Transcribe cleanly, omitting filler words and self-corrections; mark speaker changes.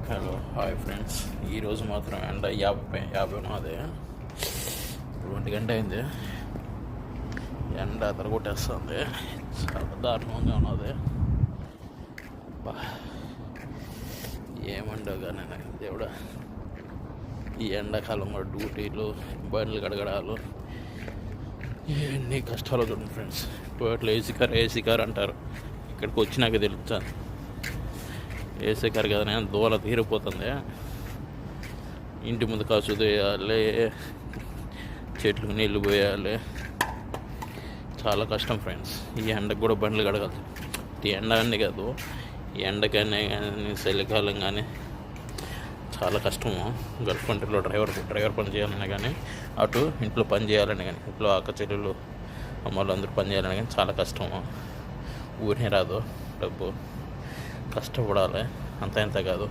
Speaker 1: Hello hi friends. ఈరోజు మాత్రం ఎండ 50 ఉన్నది. ఇప్పుడు 1 గంట అయింది. ఎండ అదరగొట్టేస్తుంది. చాలా దారుణంగా ఉన్నది. ఏమండో కానీ దేవుడా, ఈ ఎండాకాలంలో డ్యూటీలు, బండ్లు గడగడాలు, ఇవన్నీ కష్టాలు చూడండి ఫ్రెండ్స్. ఇప్పట్లో ఏసీ కార్ అంటారు. ఇక్కడికి వచ్చినాక తెలుస్తుంది ఏసీ కార్ కదా, నేను దూల తీరిపోతుంది. ఇంటి ముందు కాసు వేయాలి, చెట్లకు నీళ్ళు పోయాలి, చాలా కష్టం ఫ్రెండ్స్. ఈ ఎండకు కూడా బండ్లు కడగాలి. ఈ ఎండ అండి కాదు, ఈ ఎండకనే కానీ చలికాలం కానీ చాలా కష్టము. గల్ఫ్ కంట్రీలో డ్రైవర్ పని చేయాలన్నా కానీ, అటు ఇంట్లో పని చేయాలని కానీ, ఇంట్లో అక్క చెల్లెళ్ళు అమ్మలు అందరూ పని చేయాలని కానీ చాలా కష్టము. ఊరినే రాదు డబ్బు, కష్టపడాలి. అంత ఇంత కాదు.